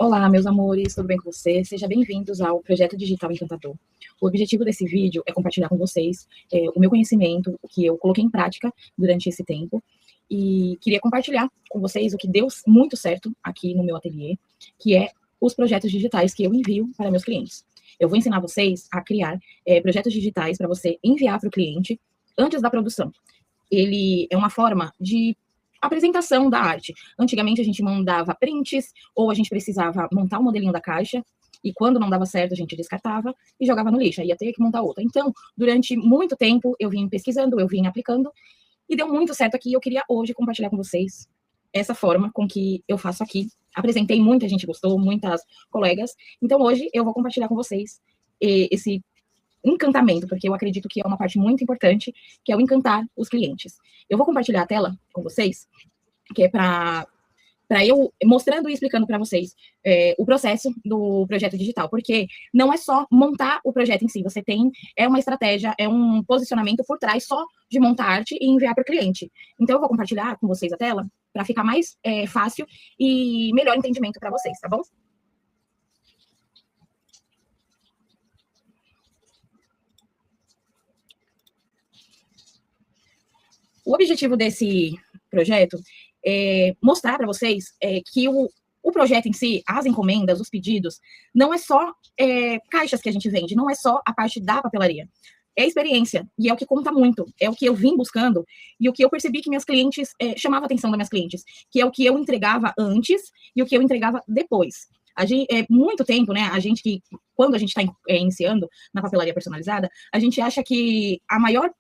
Olá, meus amores, tudo bem com vocês? Sejam bem-vindos ao Projeto Digital Encantador. O objetivo desse vídeo é compartilhar com vocês o meu conhecimento, o que eu coloquei em prática durante esse tempo, e queria compartilhar com vocês o que deu muito certo aqui no meu ateliê, que é os projetos digitais que eu envio para meus clientes. Eu vou ensinar vocês a criar projetos digitais para você enviar para o cliente antes da produção. Ele é uma forma de apresentação da arte. Antigamente a gente mandava prints, ou a gente precisava montar o modelinho da caixa, e quando não dava certo a gente descartava e jogava no lixo, aí ia ter que montar outra. Então, durante muito tempo eu vim pesquisando, eu vim aplicando, e deu muito certo aqui. Eu queria hoje compartilhar com vocês essa forma com que eu faço aqui. Apresentei, muita gente gostou, muitas colegas. Então hoje eu vou compartilhar com vocês esse encantamento, porque eu acredito que é uma parte muito importante, que é o encantar os clientes. Eu vou compartilhar a tela com vocês, que é para eu mostrando e explicando para vocês o processo do projeto digital, porque não é só montar o projeto em si, você tem uma estratégia, um posicionamento por trás só de montar arte e enviar para o cliente. Então eu vou compartilhar com vocês a tela para ficar mais fácil e melhor entendimento para vocês, tá bom? O objetivo desse projeto é mostrar para vocês que o projeto em si, as encomendas, os pedidos, não é só caixas que a gente vende, não é só a parte da papelaria. É experiência, e é o que conta muito, é o que eu vim buscando, e o que eu percebi que minhas clientes, chamava a atenção das minhas clientes, que é o que eu entregava antes e o que eu entregava depois. Muito tempo, né, quando a gente está iniciando na papelaria personalizada, a gente acha que a maior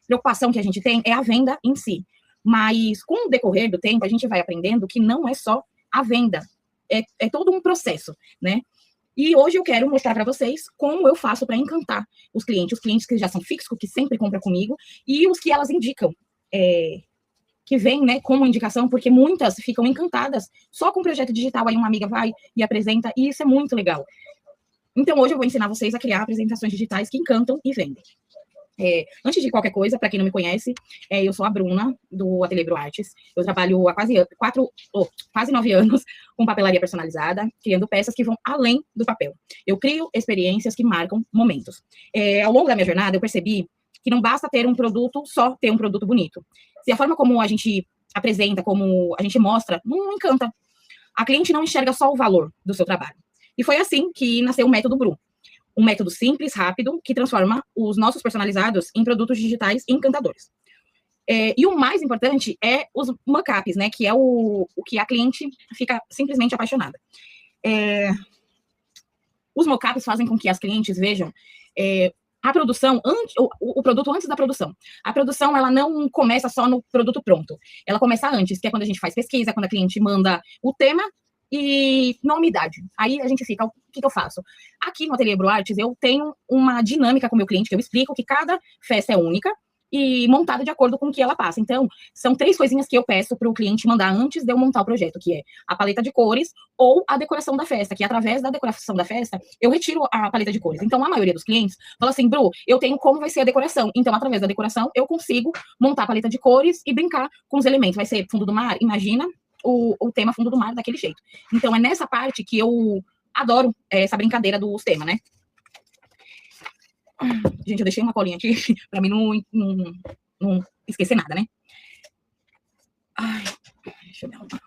preocupação que a gente tem é a venda em si. Mas com o decorrer do tempo, a gente vai aprendendo que não é só a venda, é todo um processo, né? E hoje eu quero mostrar para vocês como eu faço para encantar os clientes que já são fixos, que sempre compram comigo, e os que elas indicam, que vêm, né, como indicação, porque muitas ficam encantadas só com o projeto digital, aí uma amiga vai e apresenta, e isso é muito legal. Então hoje eu vou ensinar vocês a criar apresentações digitais que encantam e vendem. Antes de qualquer coisa, para quem não me conhece, eu sou a Bruna, do Ateliê Bru Artes. Eu trabalho há quase 9 anos com papelaria personalizada, criando peças que vão além do papel. Eu crio experiências que marcam momentos. Ao longo da minha jornada, eu percebi que não basta ter um produto, só ter um produto bonito. Se a forma como a gente apresenta, como a gente mostra, não encanta. A cliente não enxerga só o valor do seu trabalho. E foi assim que nasceu o método Bru. Um método simples, rápido, que transforma os nossos personalizados em produtos digitais encantadores. E o mais importante é os mockups, né? Que é o que a cliente fica simplesmente apaixonada. Os mockups fazem com que as clientes vejam a produção, o produto antes da produção. A produção, ela não começa só no produto pronto. Ela começa antes, que é quando a gente faz pesquisa, quando a cliente manda o tema e nome e idade. Aí a gente fica, o que eu faço? Aqui no Ateliê Bru Artes, eu tenho uma dinâmica com o meu cliente, que eu explico que cada festa é única e montada de acordo com o que ela passa. Então, são 3 coisinhas que eu peço para o cliente mandar antes de eu montar o projeto, que é a paleta de cores ou a decoração da festa, que através da decoração da festa, eu retiro a paleta de cores. Então, a maioria dos clientes fala assim, Bru, eu tenho como vai ser a decoração. Então, através da decoração, eu consigo montar a paleta de cores e brincar com os elementos. Vai ser fundo do mar? Imagina o tema fundo do mar daquele jeito. Então, é nessa parte que eu adoro essa brincadeira dos temas, né? Gente, eu deixei uma colinha aqui para mim não esquecer nada, né? Ai, deixa eu me arrumar.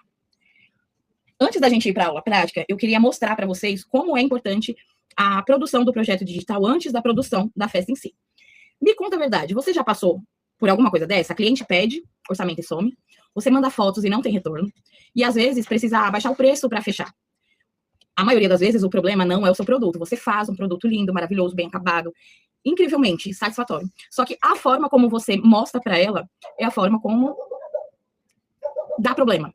Antes da gente ir para a aula prática, eu queria mostrar para vocês como é importante a produção do projeto digital antes da produção da festa em si. Me conta a verdade, você já passou por alguma coisa dessa? A cliente pede orçamento e some, você manda fotos e não tem retorno, e às vezes precisa abaixar o preço para fechar. A maioria das vezes o problema não é o seu produto, você faz um produto lindo, maravilhoso, bem acabado, incrivelmente satisfatório. Só que a forma como você mostra para ela é a forma como dá problema.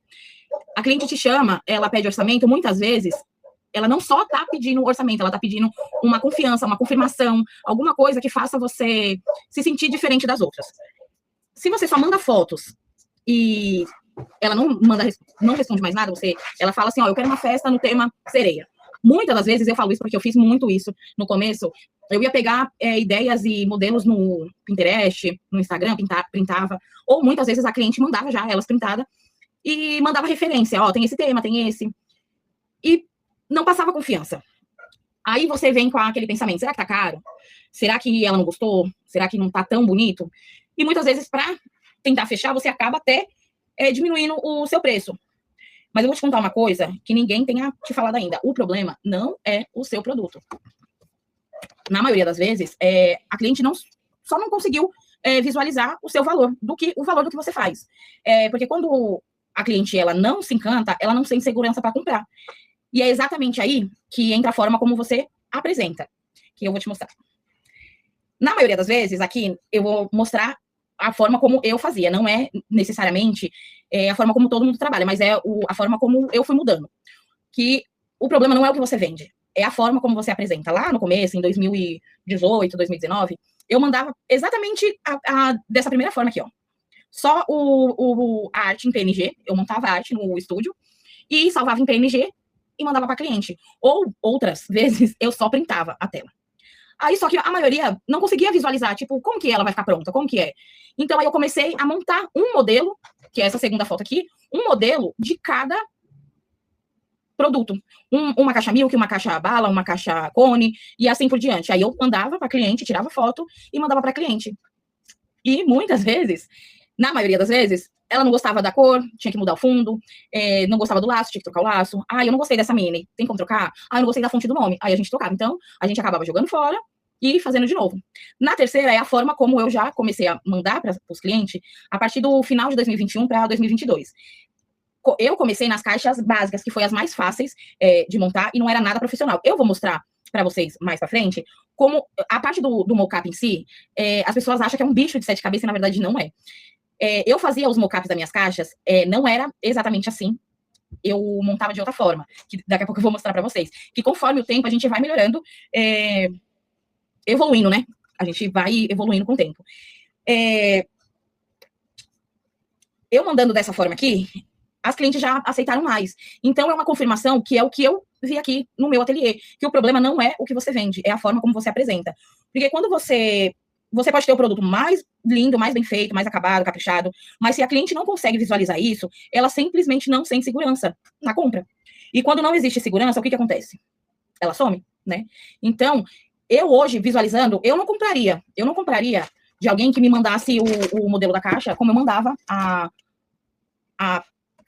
A cliente te chama, ela pede orçamento, muitas vezes ela não só está pedindo orçamento, ela está pedindo uma confiança, uma confirmação, alguma coisa que faça você se sentir diferente das outras. Se você só manda fotos e ela não responde mais nada, ela fala assim, ó, eu quero uma festa no tema sereia. Muitas das vezes eu falo isso porque eu fiz muito isso no começo. Eu ia pegar ideias e modelos no Pinterest, no Instagram, printava, ou muitas vezes a cliente mandava já elas printadas e mandava referência, ó, tem esse tema, tem esse. e não passava confiança. Aí você vem com aquele pensamento, será que tá caro? Será que ela não gostou? Será que não tá tão bonito? E muitas vezes, para tentar fechar, você acaba até diminuindo o seu preço. Mas eu vou te contar uma coisa que ninguém tenha te falado ainda. O problema não é o seu produto. Na maioria das vezes, a cliente só não conseguiu visualizar o seu valor, o valor do que você faz. Porque quando a cliente ela não se encanta, ela não tem segurança para comprar. E é exatamente aí que entra a forma como você apresenta, que eu vou te mostrar. Na maioria das vezes, aqui, eu vou mostrar a forma como eu fazia. Não é necessariamente a forma como todo mundo trabalha, mas é a forma como eu fui mudando. Que o problema não é o que você vende, é a forma como você apresenta. Lá no começo, em 2018, 2019, eu mandava exatamente dessa primeira forma aqui, ó. Só a arte em PNG, eu montava a arte no estúdio e salvava em PNG e mandava para cliente. Ou outras vezes eu só printava a tela. Aí só que a maioria não conseguia visualizar, tipo, como que ela vai ficar pronta, como que é. Então aí eu comecei a montar um modelo, que é essa segunda foto aqui, um modelo de cada produto. Uma caixa milk, uma caixa bala, uma caixa cone e assim por diante. Aí eu mandava para cliente, tirava foto e mandava para cliente. E muitas vezes, na maioria das vezes, ela não gostava da cor, tinha que mudar o fundo, não gostava do laço, tinha que trocar o laço. Ah, eu não gostei dessa mini, tem como trocar? Ah, eu não gostei da fonte do nome. Aí a gente trocava. Então, a gente acabava jogando fora e fazendo de novo. Na terceira é a forma como eu já comecei a mandar para os clientes a partir do final de 2021 para 2022. Eu comecei nas caixas básicas, que foi as mais fáceis de montar e não era nada profissional. Eu vou mostrar para vocês mais para frente como a parte do mockup em si, as pessoas acham que é um bicho de 7 cabeças e na verdade não é. Eu fazia os mockups das minhas caixas, não era exatamente assim. Eu montava de outra forma, que daqui a pouco eu vou mostrar para vocês. Que conforme o tempo a gente vai melhorando, evoluindo, né? A gente vai evoluindo com o tempo. Eu mandando dessa forma aqui, as clientes já aceitaram mais. Então, é uma confirmação que é o que eu vi aqui no meu ateliê, que o problema não é o que você vende, é a forma como você apresenta. Porque quando você pode ter o produto mais lindo, mais bem feito, mais acabado, caprichado, mas se a cliente não consegue visualizar isso, ela simplesmente não sente segurança na compra. E quando não existe segurança, o que acontece? Ela some, né? Então, eu hoje, visualizando, eu não compraria de alguém que me mandasse o modelo da caixa como eu mandava há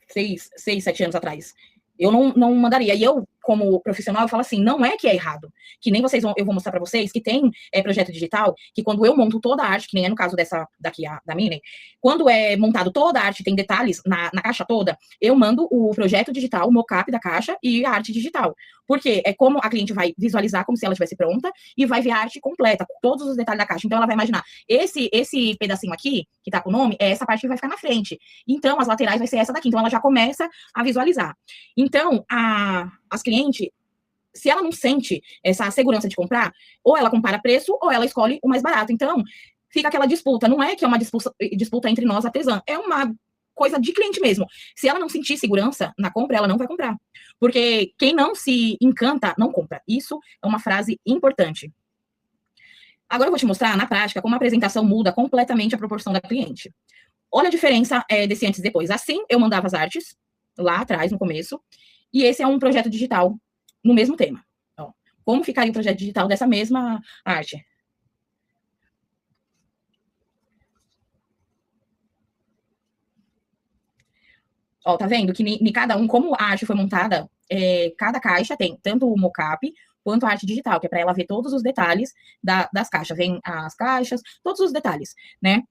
6, 7 anos atrás. Eu não mandaria. E eu, como profissional, eu falo assim, não é que é errado. Que nem eu vou mostrar para vocês que tem projeto digital, que quando eu monto toda a arte, que nem é no caso dessa daqui, da Mini, quando é montado toda a arte, tem detalhes na caixa toda, eu mando o projeto digital, o mockup da caixa e a arte digital. Porque é como a cliente vai visualizar como se ela estivesse pronta e vai ver a arte completa, com todos os detalhes da caixa. Então ela vai imaginar, esse pedacinho aqui, que tá com o nome, é essa parte que vai ficar na frente. Então as laterais vai ser essa daqui. Então ela já começa a visualizar. Então, as clientes, se ela não sente essa segurança de comprar, ou ela compara preço, ou ela escolhe o mais barato. Então, fica aquela disputa. Não é que é uma disputa entre nós, artesã. É uma coisa de cliente mesmo. Se ela não sentir segurança na compra, ela não vai comprar. Porque quem não se encanta, não compra. Isso é uma frase importante. Agora eu vou te mostrar, na prática, como a apresentação muda completamente a proporção da cliente. Olha a diferença desse antes e depois. Assim, eu mandava as artes, lá atrás, no começo, e esse é um projeto digital no mesmo tema. Ó, como ficaria o projeto digital dessa mesma arte? Ó, tá vendo que em cada um, como a arte foi montada, cada caixa tem tanto o mockup quanto a arte digital, que é para ela ver todos os detalhes das caixas. Vem as caixas, todos os detalhes, né?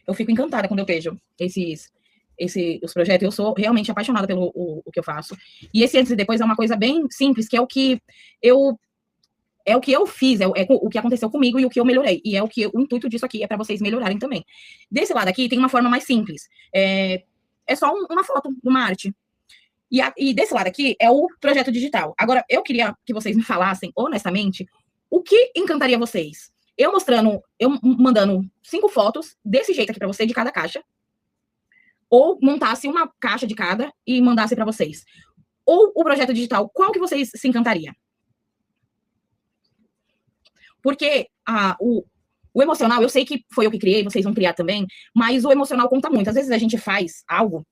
Eu fico encantada quando eu vejo os projetos. Eu sou realmente apaixonada pelo o que eu faço. E esse antes e depois é uma coisa bem simples, que é o que eu fiz, o que aconteceu comigo e o que eu melhorei. E o intuito disso aqui é para vocês melhorarem também. Desse lado aqui tem uma forma mais simples. É só uma foto, uma arte. E desse lado aqui é o projeto digital. Agora, eu queria que vocês me falassem, honestamente, o que encantaria vocês? Eu mandando 5 fotos desse jeito aqui para você, de cada caixa, ou montasse uma caixa de cada e mandasse para vocês. Ou o projeto digital, qual que vocês se encantaria? Porque O emocional, eu sei que foi eu que criei, vocês vão criar também, mas o emocional conta muito. Às vezes a gente faz algo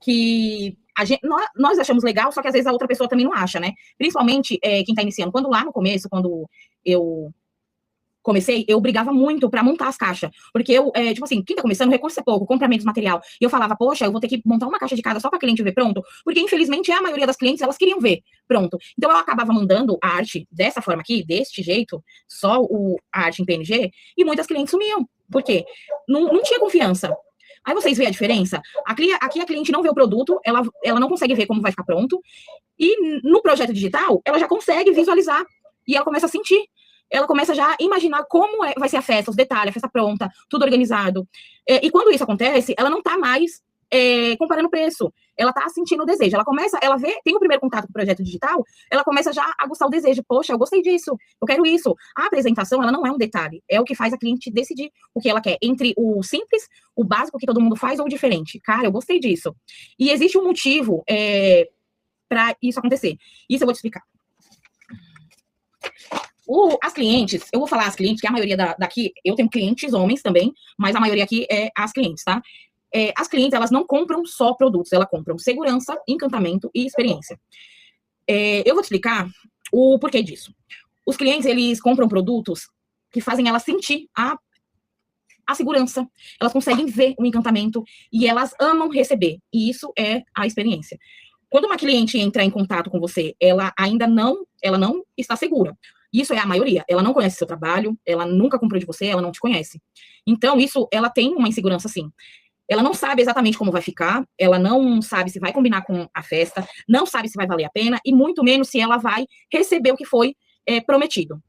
que nós achamos legal, só que às vezes a outra pessoa também não acha, né? Principalmente quem tá iniciando. Quando lá no começo, quando eu comecei, eu brigava muito para montar as caixas, porque eu, tipo assim, quem tá começando, recurso é pouco, compra menos material, e eu falava, poxa, eu vou ter que montar uma caixa de casa só para cliente ver pronto, porque infelizmente a maioria das clientes, elas queriam ver pronto, então eu acabava mandando a arte dessa forma aqui, deste jeito, só a arte em PNG, e muitas clientes sumiam, por quê? Não tinha confiança. Aí vocês veem a diferença? Aqui a cliente não vê o produto, ela não consegue ver como vai ficar pronto, e no projeto digital, ela já consegue visualizar, e ela começa a sentir. Ela começa já a imaginar como vai ser a festa, os detalhes, a festa pronta, tudo organizado. E quando isso acontece, ela não está mais comparando preço. Ela está sentindo o desejo. Ela vê, tem o primeiro contato com o projeto digital, ela começa já a gostar o desejo. Poxa, eu gostei disso, eu quero isso. A apresentação, ela não é um detalhe, é o que faz a cliente decidir o que ela quer, entre o simples, o básico que todo mundo faz, ou o diferente. Cara, eu gostei disso. E existe um motivo para isso acontecer. Isso eu vou te explicar. As clientes, eu vou falar as clientes, que a maioria daqui, eu tenho clientes homens também, mas a maioria aqui é as clientes, tá? As clientes, elas não compram só produtos, elas compram segurança, encantamento e experiência. Eu vou te explicar o porquê disso. Os clientes, eles compram produtos que fazem elas sentir a segurança, elas conseguem ver o encantamento e elas amam receber, e isso é a experiência. Quando uma cliente entra em contato com você, ela não está segura. Isso é a maioria. Ela não conhece seu trabalho, ela nunca comprou de você, ela não te conhece. Então, ela tem uma insegurança, sim. Ela não sabe exatamente como vai ficar, ela não sabe se vai combinar com a festa, não sabe se vai valer a pena, e muito menos se ela vai receber o que foi prometido.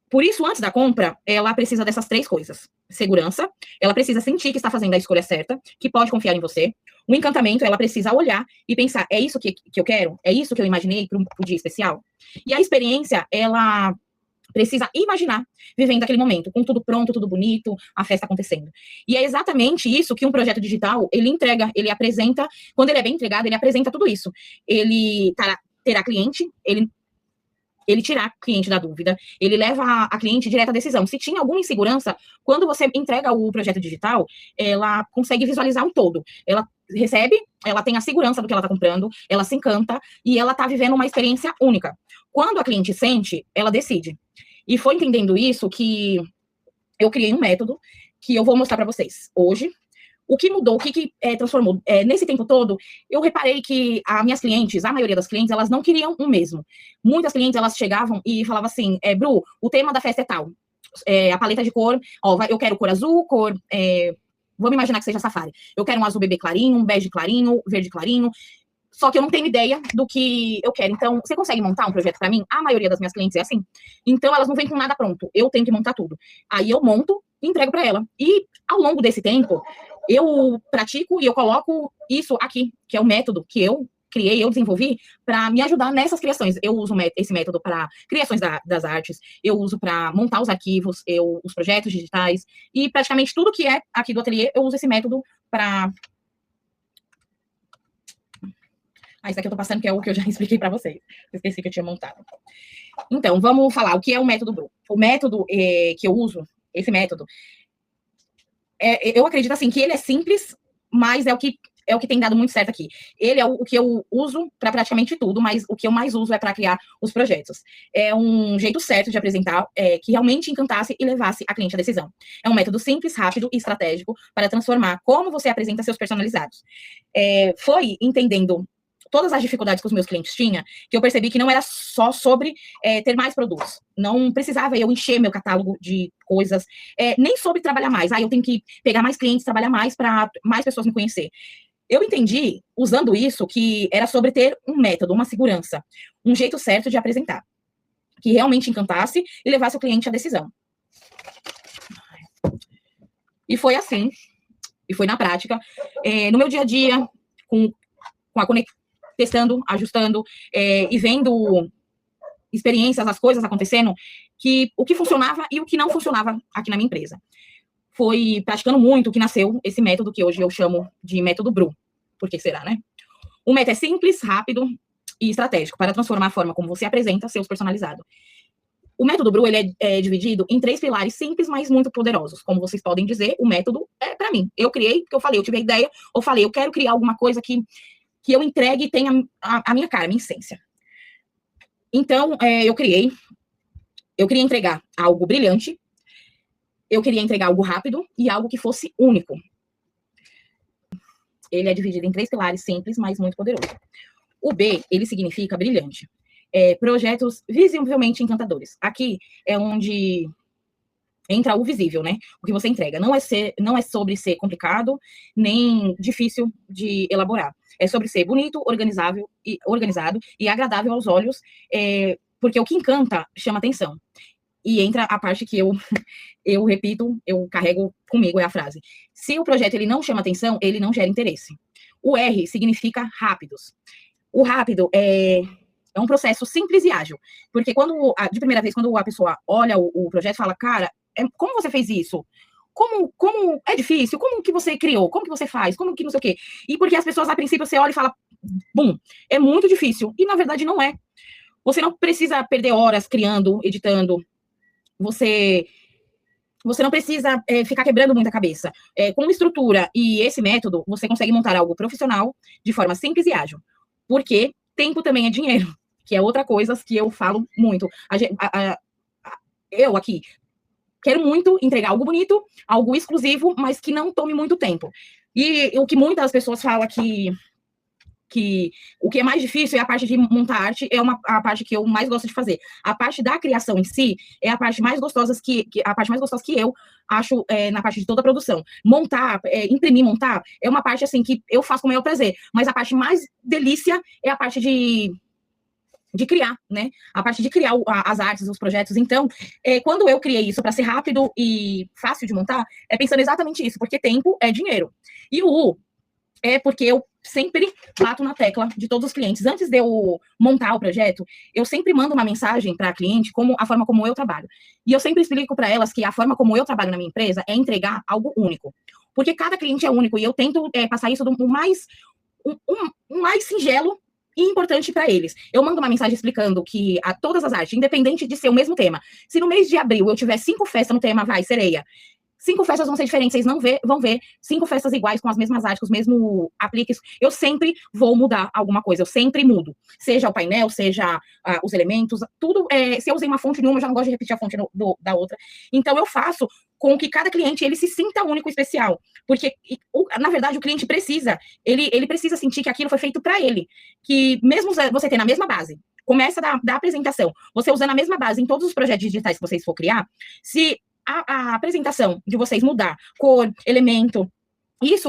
Por isso, antes da compra, ela precisa dessas 3 coisas. Segurança, ela precisa sentir que está fazendo a escolha certa, que pode confiar em você. O encantamento, ela precisa olhar e pensar, é isso que eu quero? É isso que eu imaginei para um dia especial? E a experiência, ela precisa imaginar vivendo aquele momento, com tudo pronto, tudo bonito, a festa acontecendo. E é exatamente isso que um projeto digital, ele entrega, ele apresenta, quando ele é bem entregado, ele apresenta tudo isso. Ele terá cliente, ele tirar a cliente da dúvida, ele leva a cliente direto à decisão. Se tinha alguma insegurança, quando você entrega o projeto digital, ela consegue visualizar um todo. Ela recebe, ela tem a segurança do que ela está comprando, ela se encanta e ela está vivendo uma experiência única. Quando a cliente sente, ela decide. E foi entendendo isso que eu criei um método que eu vou mostrar para vocês hoje. O que mudou, o que transformou? Nesse tempo todo, eu reparei que a maioria das clientes, elas não queriam o mesmo. Muitas clientes, elas chegavam e falavam assim, Bru, o tema da festa é tal. A paleta de cor, eu quero cor azul, vamos imaginar que seja safari. Eu quero um azul bebê clarinho, um bege clarinho, verde clarinho. Só que eu não tenho ideia do que eu quero. Então, você consegue montar um projeto para mim? A maioria das minhas clientes é assim. Então, elas não vêm com nada pronto. Eu tenho que montar tudo. Aí eu monto e entrego para ela. E ao longo desse tempo, eu pratico e eu coloco isso aqui, que é o método que eu criei, eu desenvolvi para me ajudar nessas criações. Eu uso esse método para criações das artes, eu uso para montar os arquivos, os projetos digitais, e praticamente tudo que é aqui do ateliê, eu uso esse método para... isso aqui eu tô passando, que é o que eu já expliquei para vocês. Eu esqueci que eu tinha montado. Então, vamos falar o que é o método Bru. O método que eu uso, esse método, eu acredito assim que ele é simples, mas é o que tem dado muito certo aqui. Ele é o que eu uso para praticamente tudo, mas o que eu mais uso é para criar os projetos. É um jeito certo de apresentar que realmente encantasse e levasse a cliente à decisão. É um método simples, rápido e estratégico para transformar como você apresenta seus personalizados. Foi entendendo todas as dificuldades que os meus clientes tinham, que eu percebi que não era só sobre ter mais produtos. Não precisava eu encher meu catálogo de coisas, nem sobre trabalhar mais. Eu tenho que pegar mais clientes, trabalhar mais para mais pessoas me conhecer. Eu entendi, usando isso, que era sobre ter um método, uma segurança, um jeito certo de apresentar, que realmente encantasse e levasse o cliente à decisão. E foi assim, e foi na prática, no meu dia a dia, com a conexão, testando, ajustando e vendo experiências, as coisas acontecendo, que o que funcionava e o que não funcionava aqui na minha empresa. Foi praticando muito que nasceu esse método que hoje eu chamo de método Bru. Por que será, né? O método é simples, rápido e estratégico para transformar a forma como você apresenta seus personalizados. O método BRU, ele é dividido em 3 pilares simples, mas muito poderosos. Como vocês podem dizer, o método é para mim. Eu criei, porque eu falei, eu tive a ideia, eu falei, eu quero criar alguma coisa que eu entregue e tenha a minha cara, a minha essência. Então, eu queria entregar algo brilhante, eu queria entregar algo rápido e algo que fosse único. Ele é dividido em 3 pilares simples, mas muito poderoso. O B, ele significa brilhante. Projetos visivelmente encantadores. Aqui é onde entra o visível, né? O que você entrega. Não é sobre ser complicado, nem difícil de elaborar. É sobre ser bonito, organizado e agradável aos olhos, porque o que encanta chama atenção. E entra a parte que eu repito, eu carrego comigo, é a frase. Se o projeto ele não chama atenção, ele não gera interesse. O R significa rápidos. O rápido é um processo simples e ágil. Porque de primeira vez, quando a pessoa olha o projeto, fala, cara, como você fez isso? Como é difícil? Como que você criou? Como que você faz? Como que não sei o quê? E porque as pessoas, a princípio, você olha e fala, bum, é muito difícil. E, na verdade, não é. Você não precisa perder horas criando, editando. Você não precisa ficar quebrando muita cabeça. Com estrutura e esse método, você consegue montar algo profissional de forma simples e ágil. Porque tempo também é dinheiro, que é outra coisa que eu falo muito. Eu aqui quero muito entregar algo bonito, algo exclusivo, mas que não tome muito tempo. E o que muitas pessoas falam que o que é mais difícil é a parte de montar arte, a parte que eu mais gosto de fazer. A parte da criação em si é a parte mais gostosa que eu acho na parte de toda a produção. Montar, imprimir, montar, é uma parte assim que eu faço com o maior prazer. Mas a parte mais delícia é a parte de criar, né? A parte de criar as artes, os projetos. Então, quando eu criei isso para ser rápido e fácil de montar, é pensando exatamente isso, porque tempo é dinheiro. E o U é porque eu sempre bato na tecla de todos os clientes. Antes de eu montar o projeto, eu sempre mando uma mensagem para a cliente a forma como eu trabalho. E eu sempre explico para elas que a forma como eu trabalho na minha empresa é entregar algo único. Porque cada cliente é único e eu tento passar isso do mais singelo e importante para eles. Eu mando uma mensagem explicando que todas as artes, independente de ser o mesmo tema, se no mês de abril eu tiver 5 festas no tema sereia, 5 festas vão ser diferentes, vocês não vão ver 5 festas iguais, com as mesmas artes, com os mesmos apliques. Eu sempre vou mudar alguma coisa, eu sempre mudo. Seja o painel, seja os elementos, tudo. Se eu usei uma fonte de uma, eu já não gosto de repetir a fonte da outra. Então, eu faço com que cada cliente ele se sinta único e especial. Porque, na verdade, o cliente precisa, ele precisa sentir que aquilo foi feito para ele. Que mesmo você tendo a mesma base, começa da apresentação, você usando a mesma base em todos os projetos digitais que vocês for criar, se a apresentação de vocês mudar, cor, elemento,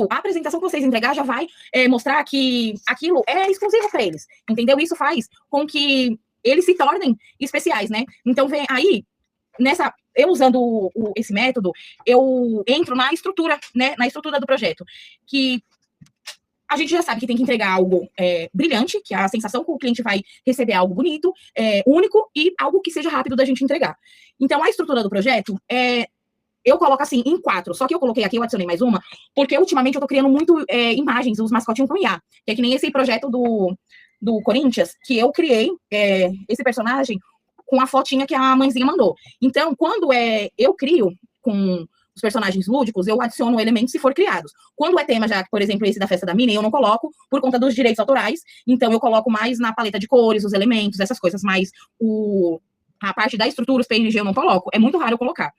a apresentação que vocês entregar já vai mostrar que aquilo é exclusivo para eles, entendeu? Isso faz com que eles se tornem especiais, né? Então, vem aí, eu usando esse método, eu entro na estrutura, né? Na estrutura do projeto, que a gente já sabe que tem que entregar algo brilhante, que a sensação que o cliente vai receber é algo bonito, único e algo que seja rápido da gente entregar. Então, a estrutura do projeto, eu coloco assim em 4, só que eu coloquei aqui, eu adicionei mais uma, porque ultimamente eu tô criando muito imagens, os mascotinhos com IA, que é que nem esse projeto do Corinthians, que eu criei esse personagem com a fotinha que a mãezinha mandou. Então, quando eu crio com os personagens lúdicos, eu adiciono elementos se for criados. Quando é tema, já, por exemplo, esse da festa da Minnie, eu não coloco por conta dos direitos autorais, então eu coloco mais na paleta de cores, os elementos, essas coisas, mas a parte da estrutura, os PNG eu não coloco, é muito raro eu colocar.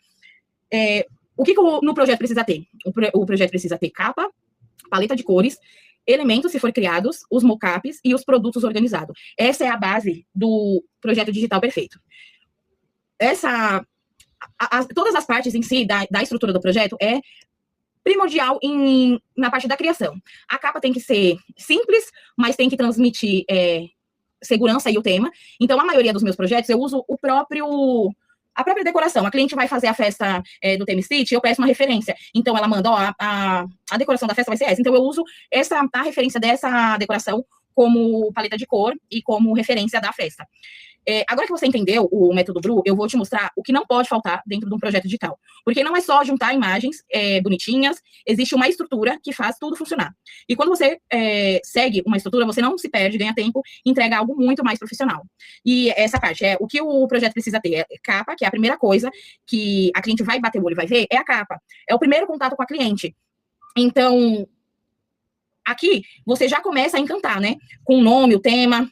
O que no projeto precisa ter? O projeto precisa ter capa, paleta de cores, elementos, se for criados, os mockups e os produtos organizados. Essa é a base do projeto digital perfeito. Todas as partes em si da estrutura do projeto é primordial na parte da criação. A capa tem que ser simples, mas tem que transmitir segurança e o tema. Então, a maioria dos meus projetos, eu uso a própria decoração. A cliente vai fazer a festa do Theme City, eu peço uma referência. Então, ela manda, a decoração da festa vai ser essa. Então, eu uso a referência dessa decoração como paleta de cor e como referência da festa. Agora que você entendeu o método BRU, eu vou te mostrar o que não pode faltar dentro de um projeto digital. Porque não é só juntar imagens bonitinhas, existe uma estrutura que faz tudo funcionar. E quando você segue uma estrutura, você não se perde, ganha tempo, entrega algo muito mais profissional. E essa parte o que o projeto precisa ter é capa, que é a primeira coisa que a cliente vai bater o olho e vai ver, é a capa. É o primeiro contato com a cliente. Então, aqui, você já começa a encantar, né? Com o nome, o tema,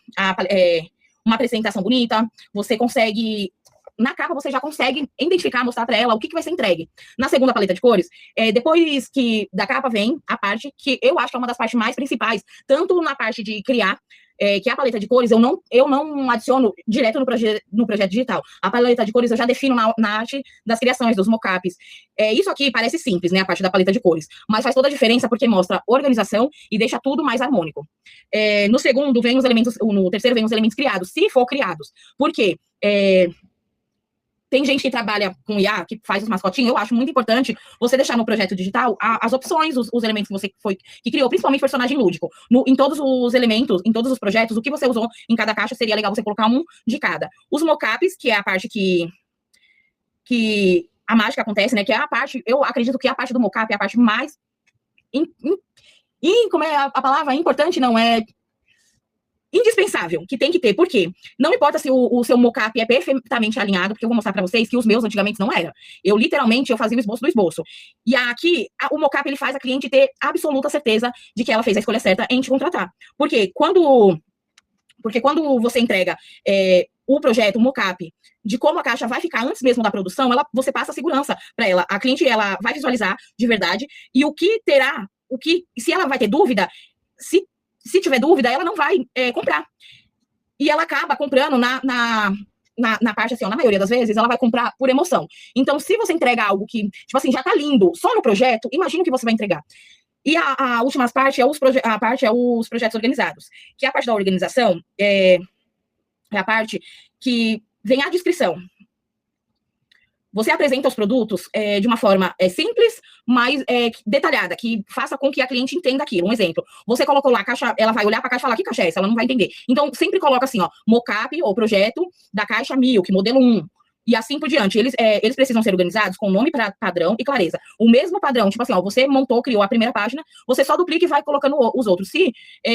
uma apresentação bonita, você consegue... Na capa, você já consegue identificar, mostrar para ela o que vai ser entregue. Na segunda paleta de cores, depois da capa vem a parte que eu acho que é uma das partes mais principais, tanto na parte de criar, que é a paleta de cores, eu não adiciono direto no projeto digital. A paleta de cores eu já defino na arte das criações, dos mockups. Isso aqui parece simples, né, a parte da paleta de cores, mas faz toda a diferença porque mostra organização e deixa tudo mais harmônico. No segundo, vem os elementos, no terceiro vem os elementos criados, se for criados. Por quê? Tem gente que trabalha com IA, que faz os mascotinhos, eu acho muito importante você deixar no projeto digital as opções, os elementos que você que criou, principalmente personagem lúdico. Em todos os elementos, em todos os projetos, o que você usou em cada caixa, seria legal você colocar um de cada. Os mockups, que é a parte que a mágica acontece, né, que é a parte, eu acredito que a parte do mockup é a parte mais, como é a palavra? Importante, não, indispensável, que tem que ter. Por quê? Não importa se o seu mockup é perfeitamente alinhado, porque eu vou mostrar para vocês que os meus antigamente não era. Eu fazia o esboço do esboço. E aqui, o mockup, ele faz a cliente ter absoluta certeza de que ela fez a escolha certa em te contratar. Porque quando você entrega o projeto, o mockup, de como a caixa vai ficar antes mesmo da produção, você passa a segurança para ela. A cliente, ela vai visualizar de verdade, e se ela vai ter dúvida, se tiver dúvida, ela não vai comprar. E ela acaba comprando na parte, assim, ó, na maioria das vezes, ela vai comprar por emoção. Então, se você entrega algo que, tipo assim, já tá lindo, só no projeto, imagina o que você vai entregar. E a última parte é os projetos organizados. Que a parte da organização é a parte que vem a descrição. Você apresenta os produtos de uma forma simples, mas detalhada, que faça com que a cliente entenda aquilo. Um exemplo, você colocou lá a caixa, ela vai olhar para a caixa e falar, que caixa é essa? Ela não vai entender. Então, sempre coloca assim, ó, mockup ou projeto da caixa Milk, modelo 1. E assim por diante. Eles precisam ser organizados com nome padrão e clareza. O mesmo padrão, tipo assim, ó, você criou a primeira página, você só duplica e vai colocando os outros.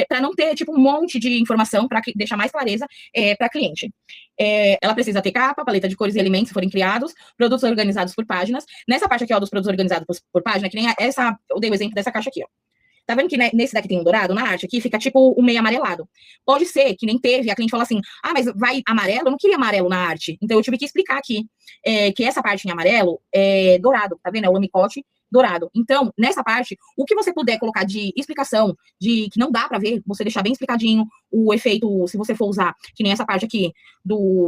Para não ter, tipo, um monte de informação, para deixar mais clareza para a cliente. Ela precisa ter capa, paleta de cores e elementos se forem criados, produtos organizados por páginas. Nessa parte aqui, ó, dos produtos organizados por página, que nem eu dei o exemplo dessa caixa aqui, ó. Tá vendo que nesse daqui tem um dourado? Na arte aqui fica tipo o meio amarelado. Pode ser que nem teve, a cliente falou assim, mas vai amarelo? Eu não queria amarelo na arte. Então eu tive que explicar aqui que essa parte em amarelo é dourado, tá vendo? É o lamicote dourado. Então, nessa parte, o que você puder colocar de explicação, de que não dá pra ver, você deixar bem explicadinho o efeito, se você for usar, que nem essa parte aqui,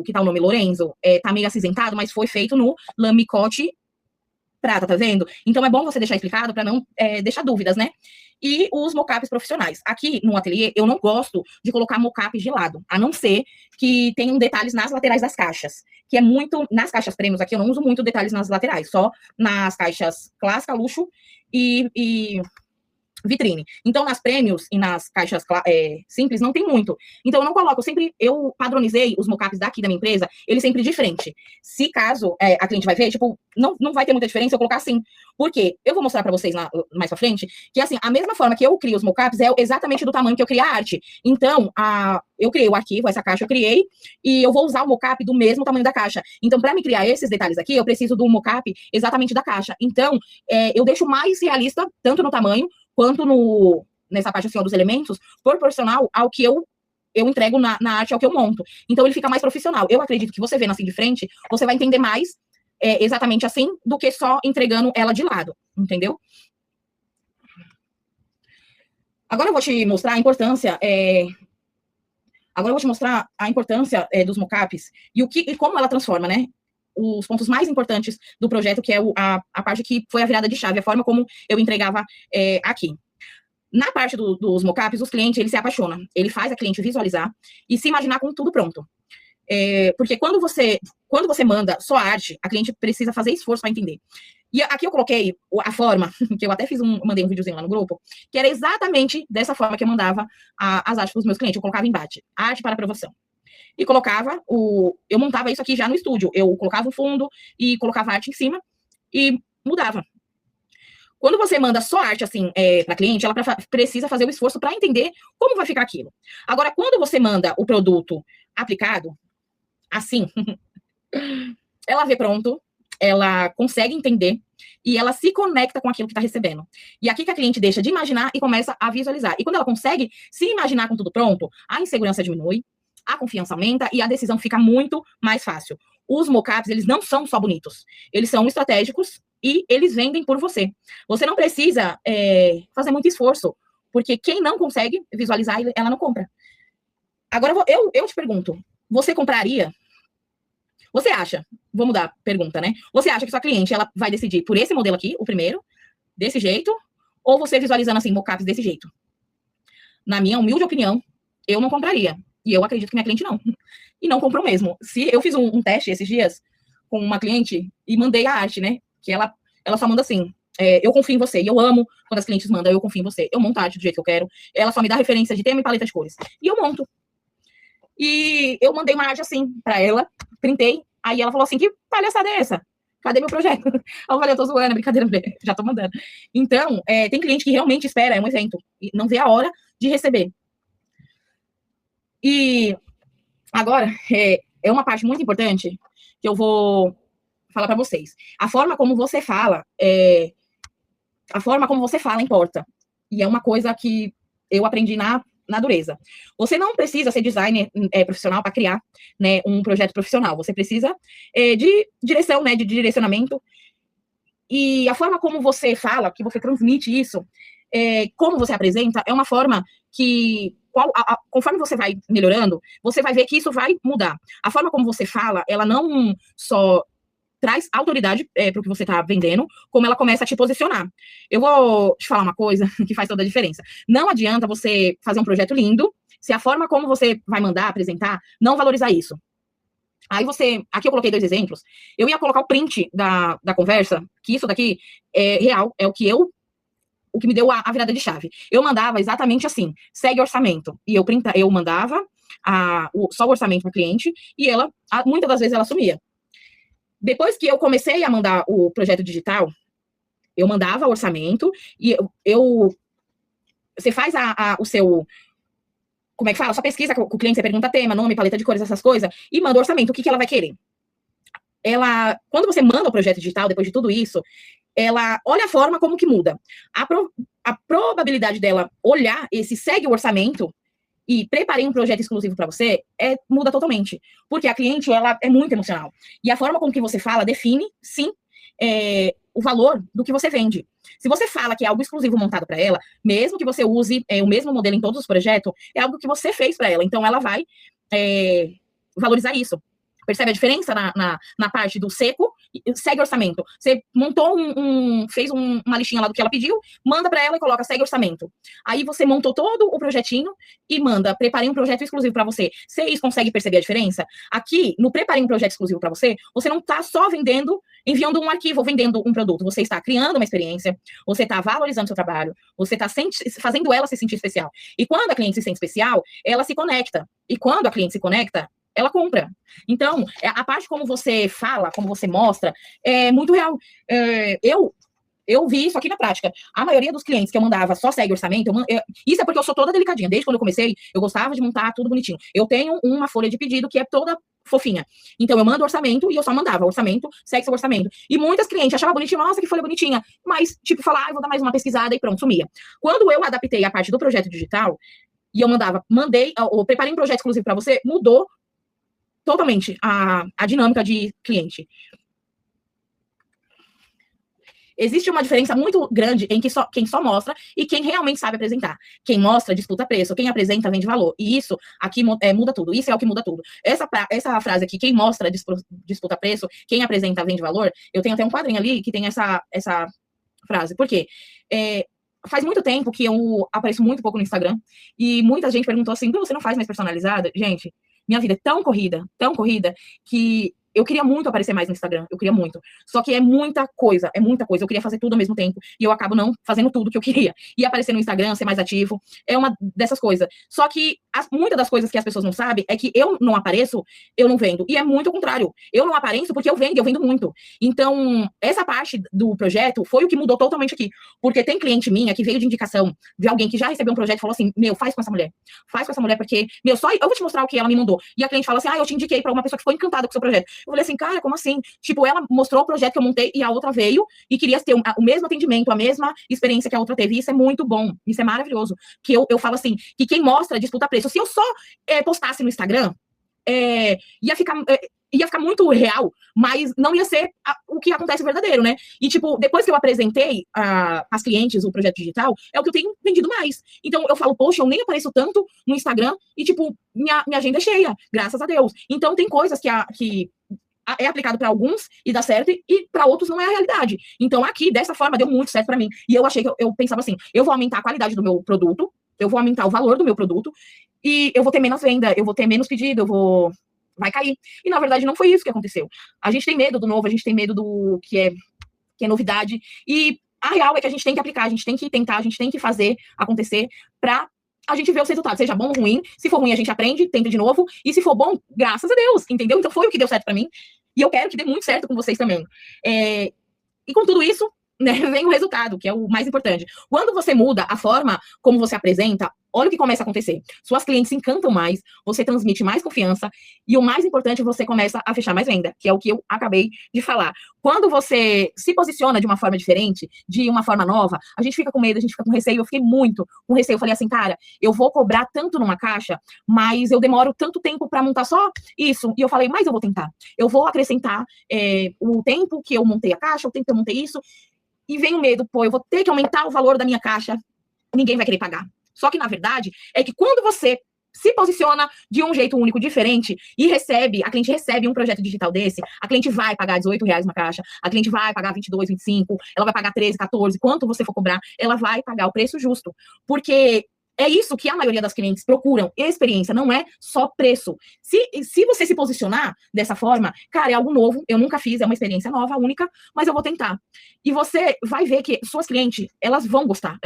que tá o nome Lorenzo, tá meio acinzentado, mas foi feito no lamicote prata, tá vendo? Então é bom você deixar explicado para não deixar dúvidas, né? E os mockups profissionais. Aqui no ateliê, eu não gosto de colocar mockup de lado, a não ser que tenham detalhes nas laterais das caixas, que é muito... Nas caixas prêmios aqui, eu não uso muito detalhes nas laterais, só nas caixas clássica, luxo e vitrine. Então, nas prêmios e nas caixas simples, não tem muito. Então, eu não coloco, eu padronizei os mockups daqui da minha empresa, ele sempre de frente. Se caso a cliente vai ver, tipo, não vai ter muita diferença eu colocar assim. Por quê? Eu vou mostrar pra vocês mais pra frente, que assim, a mesma forma que eu crio os mockups é exatamente do tamanho que eu criei a arte. Então, eu criei o arquivo, essa caixa eu criei, e eu vou usar o mockup do mesmo tamanho da caixa. Então, para me criar esses detalhes aqui, eu preciso do mockup exatamente da caixa. Então, eu deixo mais realista, tanto no tamanho, quanto nessa parte assim, ó, dos elementos, proporcional ao que eu entrego na arte, ao que eu monto. Então, ele fica mais profissional. Eu acredito que você vendo assim de frente, você vai entender mais exatamente assim, do que só entregando ela de lado, entendeu? Agora eu vou te mostrar a importância... dos mockups e como ela transforma, né? Os pontos mais importantes do projeto, que é a parte que foi a virada de chave, a forma como eu entregava aqui. Na parte dos mockups, os clientes, ele se apaixona. Ele faz a cliente visualizar e se imaginar com tudo pronto. Porque quando você manda só a arte, a cliente precisa fazer esforço para entender. E aqui eu coloquei a forma, que eu até mandei um videozinho lá no grupo, que era exatamente dessa forma que eu mandava as artes para os meus clientes. Eu colocava embate, arte para aprovação. E colocava eu montava isso aqui já no estúdio. Eu colocava um fundo e colocava arte em cima e mudava. Quando você manda só arte assim para cliente, ela precisa fazer o esforço para entender como vai ficar aquilo. Agora, quando você manda o produto aplicado, assim, ela vê pronto, ela consegue entender e ela se conecta com aquilo que está recebendo. E aqui que a cliente deixa de imaginar e começa a visualizar. E quando ela consegue se imaginar com tudo pronto, a insegurança diminui, a confiança aumenta e a decisão fica muito mais fácil. Os mockups, eles não são só bonitos, eles são estratégicos e eles vendem por você. Você não precisa fazer muito esforço, porque quem não consegue visualizar, ela não compra. Agora, eu te pergunto, você compraria? Você acha, vou mudar a pergunta, né? Você acha que sua cliente, ela vai decidir por esse modelo aqui, o primeiro, desse jeito, ou você visualizando assim, mockups desse jeito? Na minha humilde opinião, eu não compraria. E eu acredito que minha cliente não. E não comprou mesmo. Se eu fiz um teste esses dias com uma cliente e mandei a arte, né? Que ela só manda assim, eu confio em você. E eu amo quando as clientes mandam, eu confio em você. Eu monto a arte do jeito que eu quero. Ela só me dá referência de tema e paleta de cores. E eu monto. E eu mandei uma arte assim pra ela, printei. Aí ela falou assim, que palhaçada é essa? Cadê meu projeto? Eu falei, eu tô zoando, brincadeira, já tô mandando. Então, tem cliente que realmente espera, é um evento, e não vê a hora de receber. E agora, é uma parte muito importante que eu vou falar para vocês. A forma como você fala, importa. E é uma coisa que eu aprendi na dureza. Você não precisa ser designer profissional para criar, né, um projeto profissional. Você precisa de direção, né, de direcionamento. E a forma como você fala, que você transmite isso, como você apresenta, é uma forma que, conforme você vai melhorando, você vai ver que isso vai mudar. A forma como você fala, ela não só traz autoridade para o que você está vendendo, como ela começa a te posicionar. Eu vou te falar uma coisa que faz toda a diferença. Não adianta você fazer um projeto lindo, se a forma como você vai mandar, apresentar, não valorizar isso. Aí aqui eu coloquei 2 exemplos, eu ia colocar o print da conversa, que isso daqui é real, é o que me deu a virada de chave. Eu mandava exatamente assim, segue orçamento, e eu mandava só o orçamento para o cliente, e muitas das vezes ela sumia. Depois que eu comecei a mandar o projeto digital, eu mandava o orçamento, e você faz o seu, como é que fala? Só pesquisa com o cliente, você pergunta tema, nome, paleta de cores, essas coisas, e manda o orçamento, o que ela vai querer. Quando você manda o projeto digital, depois de tudo isso, ela olha a forma como que muda. A probabilidade dela olhar segue o orçamento e preparei um projeto exclusivo para você, muda totalmente. Porque a cliente, ela é muito emocional. E a forma como que você fala define, sim, o valor do que você vende. Se você fala que é algo exclusivo montado para ela, mesmo que você use o mesmo modelo em todos os projetos, é algo que você fez para ela. Então, ela vai valorizar isso. Percebe a diferença na parte do seco? Segue orçamento. Você montou fez uma listinha lá do que ela pediu, manda para ela e coloca segue orçamento. Aí você montou todo o projetinho e manda, preparei um projeto exclusivo para você. Vocês conseguem perceber a diferença? Aqui, no preparei um projeto exclusivo para você, você não está só enviando um arquivo ou vendendo um produto. Você está criando uma experiência, você está valorizando seu trabalho, você está fazendo ela se sentir especial. E quando a cliente se sente especial, ela se conecta. E quando a cliente se conecta, ela compra. Então, a parte como você fala, como você mostra, é muito real. Eu vi isso aqui na prática. A maioria dos clientes que eu mandava só segue orçamento, isso é porque eu sou toda delicadinha. Desde quando eu comecei, eu gostava de montar tudo bonitinho. Eu tenho uma folha de pedido que é toda fofinha. Então, eu mando orçamento e eu só mandava orçamento, segue seu orçamento. E muitas clientes achavam bonitinho, nossa, que folha bonitinha. Mas, tipo, falar, vou dar mais uma pesquisada e pronto, sumia. Quando eu adaptei a parte do projeto digital, e eu preparei um projeto exclusivo para você, mudou totalmente a dinâmica de cliente. Existe uma diferença muito grande em quem só mostra e quem realmente sabe apresentar. Quem mostra, disputa preço. Quem apresenta, vende valor. E isso aqui muda tudo. Isso é o que muda tudo. Essa frase aqui, quem mostra, disputa preço. Quem apresenta, vende valor. Eu tenho até um quadrinho ali que tem essa frase. Por quê? Faz muito tempo que eu apareço muito pouco no Instagram. E muita gente perguntou assim, você não faz mais personalizada? Gente, minha vida é tão corrida, que eu queria muito aparecer mais no Instagram, eu queria muito. Só que é muita coisa, é muita coisa. Eu queria fazer tudo ao mesmo tempo e eu acabo não fazendo tudo que eu queria. E aparecer no Instagram, ser mais ativo, é uma dessas coisas. Só que muitas das coisas que as pessoas não sabem é que eu não apareço, eu não vendo. E é muito o contrário. Eu não apareço porque eu vendo muito. Então, essa parte do projeto foi o que mudou totalmente aqui. Porque tem cliente minha que veio de indicação de alguém que já recebeu um projeto e falou assim, meu, faz com essa mulher. Faz com essa mulher porque, meu, só eu vou te mostrar o que ela me mandou. E a cliente fala assim, eu te indiquei pra uma pessoa que ficou encantada com o seu projeto. Eu falei assim, cara, como assim? Tipo, ela mostrou o projeto que eu montei e a outra veio e queria ter o mesmo atendimento, a mesma experiência que a outra teve. E isso é muito bom, isso é maravilhoso. Que eu falo assim, que quem mostra disputa preço. Se eu só postasse no Instagram, ia ficar muito real, mas não ia ser o que acontece verdadeiro, né? E, tipo, depois que eu apresentei às clientes o projeto digital, é o que eu tenho vendido mais. Então, eu falo, poxa, eu nem apareço tanto no Instagram e, tipo, minha agenda é cheia, graças a Deus. Então, tem coisas que é aplicado para alguns e dá certo, e para outros não é a realidade. Então, aqui, dessa forma, deu muito certo para mim. E eu achei que eu pensava assim, eu vou aumentar a qualidade do meu produto, eu vou aumentar o valor do meu produto, e eu vou ter menos venda, eu vou ter menos pedido, vai cair. E, na verdade, não foi isso que aconteceu. A gente tem medo do novo, a gente tem medo do que é novidade, e a real é que a gente tem que aplicar, a gente tem que tentar, a gente tem que fazer acontecer para a gente ver os resultados, seja bom ou ruim. Se for ruim, a gente aprende, tenta de novo, e se for bom, graças a Deus, entendeu? Então foi o que deu certo para mim, e eu quero que dê muito certo com vocês também. E com tudo isso, né, vem o resultado, que é o mais importante. Quando você muda a forma como você apresenta, olha o que começa a acontecer. Suas clientes se encantam mais, você transmite mais confiança, e o mais importante, você começa a fechar mais venda, que é o que eu acabei de falar. Quando você se posiciona de uma forma diferente, de uma forma nova, a gente fica com medo, a gente fica com receio. Eu fiquei muito com receio. Eu falei assim, cara, eu vou cobrar tanto numa caixa, mas eu demoro tanto tempo para montar só isso. E eu falei, mas eu vou tentar. Eu vou acrescentar o tempo que eu montei a caixa, o tempo que eu montei isso, e vem o medo, pô, eu vou ter que aumentar o valor da minha caixa, ninguém vai querer pagar. Só que, na verdade, é que quando você se posiciona de um jeito único, diferente, e a cliente recebe um projeto digital desse, a cliente vai pagar R$18 uma caixa, a cliente vai pagar 22, 25, ela vai pagar 13, 14, quanto você for cobrar, ela vai pagar o preço justo. Porque é isso que a maioria das clientes procuram, experiência, não é só preço. Se você se posicionar dessa forma, cara, é algo novo, eu nunca fiz, é uma experiência nova, única, mas eu vou tentar. E você vai ver que suas clientes, elas vão gostar,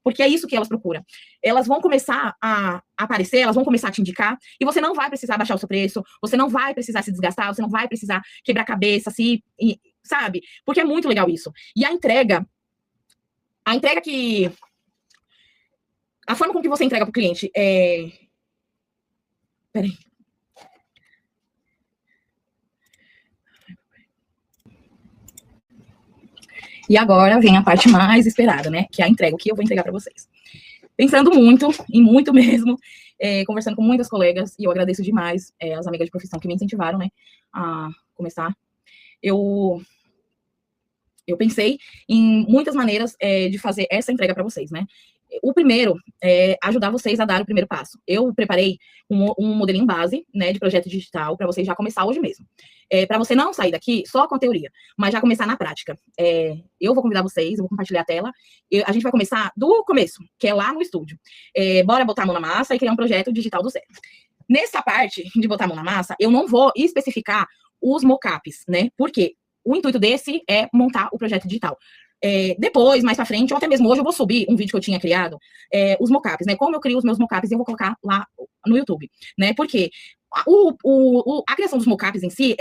porque é isso que elas procuram. Elas vão começar a aparecer, elas vão começar a te indicar, e você não vai precisar baixar o seu preço, você não vai precisar se desgastar, você não vai precisar quebrar a cabeça, sabe? Porque é muito legal isso. E a entrega que... A forma com que você entrega para o cliente Peraí. E agora vem a parte mais esperada, né? Que é a entrega, o que eu vou entregar para vocês. Pensando muito, e muito mesmo, conversando com muitas colegas, e eu agradeço demais as amigas de profissão que me incentivaram, né, a começar. Eu pensei em muitas maneiras de fazer essa entrega para vocês, né? O primeiro é ajudar vocês a dar o primeiro passo. Eu preparei um modelinho base, né, de projeto digital para vocês já começar hoje mesmo. Para você não sair daqui só com a teoria, mas já começar na prática. Eu vou convidar vocês, eu vou compartilhar a tela. A gente vai começar do começo, que é lá no estúdio. Bora botar a mão na massa e criar um projeto digital do zero. Nessa parte de botar a mão na massa, eu não vou especificar os mockups, né? Por quê? O intuito desse é montar o projeto digital. Depois, mais pra frente, ou até mesmo hoje, eu vou subir um vídeo que eu tinha criado, os mockups, né? Como eu crio os meus mockups, eu vou colocar lá no YouTube, né? Porque a criação dos mockups em si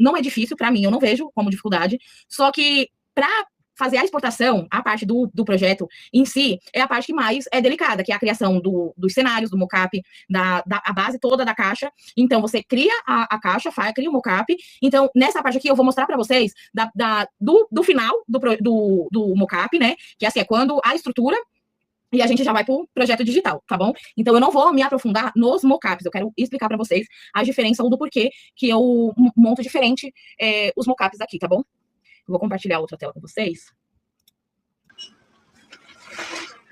não é difícil pra mim, eu não vejo como dificuldade, só que pra fazer a exportação, a parte do projeto em si, é a parte que mais é delicada, que é a criação dos cenários, do mockup, a base toda da caixa. Então, você cria a caixa, cria o mockup. Então, nessa parte aqui, eu vou mostrar para vocês do final do mockup, né? Que assim, é quando a estrutura, e a gente já vai para o projeto digital, tá bom? Então, eu não vou me aprofundar nos mockups, eu quero explicar para vocês a diferença ou do porquê que eu monto diferente os mockups aqui, tá bom? Eu vou compartilhar outra tela com vocês.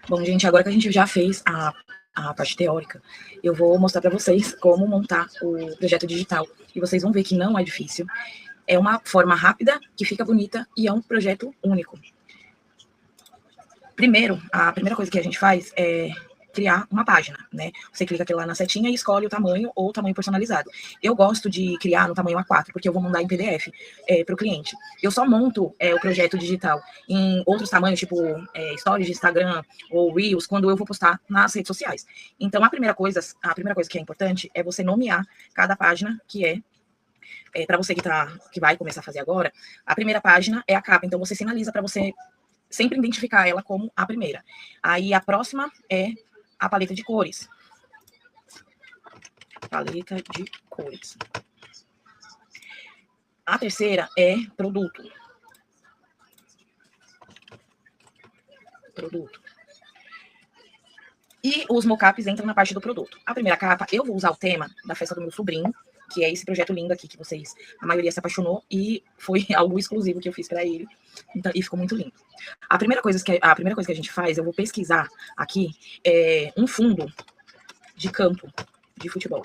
Bom, gente, agora que a gente já fez a parte teórica, eu vou mostrar para vocês como montar o projeto digital. E vocês vão ver que não é difícil. É uma forma rápida, que fica bonita e é um projeto único. Primeiro, a primeira coisa que a gente faz é criar uma página, né? Você clica aqui lá na setinha e escolhe o tamanho ou o tamanho personalizado. Eu gosto de criar no tamanho A4, porque eu vou mandar em PDF para o cliente. Eu só monto o projeto digital em outros tamanhos, tipo stories de Instagram ou Reels, quando eu vou postar nas redes sociais. Então, a primeira coisa que é importante é você nomear cada página que para você que vai começar a fazer agora. A primeira página é a capa, então você sinaliza para você sempre identificar ela como a primeira. Aí a próxima é a paleta de cores. Paleta de cores. A terceira é produto. Produto. E os mockups entram na parte do produto. A primeira capa, eu vou usar o tema da festa do meu sobrinho, que é esse projeto lindo aqui, que a maioria se apaixonou, e foi algo exclusivo que eu fiz para ele, então, e ficou muito lindo. A primeira coisa que a gente faz, eu vou pesquisar aqui, um fundo de campo de futebol.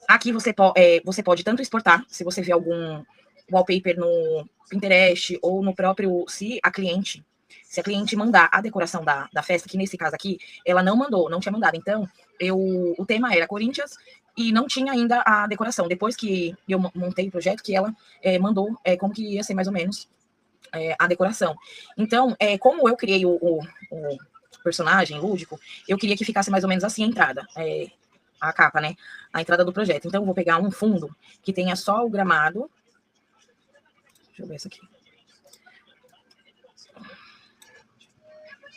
Aqui você pode tanto exportar, se você vê algum wallpaper no Pinterest ou no próprio, se a cliente mandar a decoração da festa, que nesse caso aqui, ela não tinha mandado. Então, o tema era Corinthians e não tinha ainda a decoração. Depois que eu montei o projeto, que ela mandou como que ia ser mais ou menos a decoração. Então, como eu criei o personagem lúdico, eu queria que ficasse mais ou menos assim a entrada, a capa, né? A entrada do projeto. Então, eu vou pegar um fundo que tenha só o gramado. Deixa eu ver isso aqui.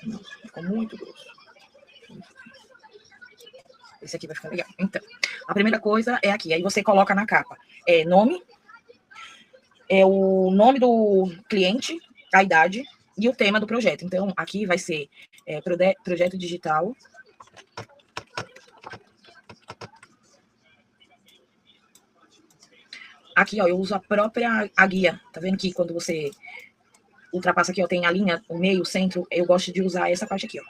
Não, ficou muito grosso. Esse aqui vai ficar legal. Então, a primeira coisa é aqui. Aí você coloca na capa nome, o nome do cliente, a idade e o tema do projeto. Então, aqui vai ser projeto digital. Aqui, ó, eu uso a própria guia. Tá vendo que quando você ultrapassa aqui, ó, tem a linha, o meio, o centro, eu gosto de usar essa parte aqui, ó.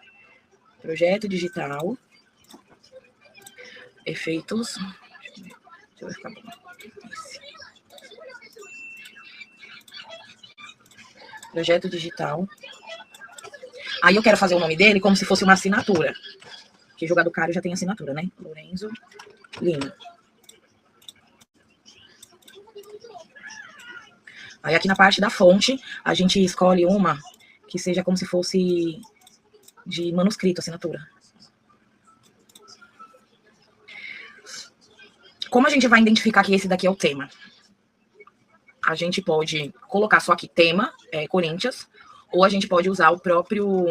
Projeto digital. Efeitos. Deixa eu ver, ficar bom. Projeto digital. Aí eu quero fazer o nome dele como se fosse uma assinatura. Porque jogador caro já tem assinatura, né? Lorenzo Lima. Aí aqui na parte da fonte, a gente escolhe uma que seja como se fosse de manuscrito, assinatura. Como a gente vai identificar que esse daqui é o tema? A gente pode colocar só aqui tema, Corinthians, ou a gente pode usar o próprio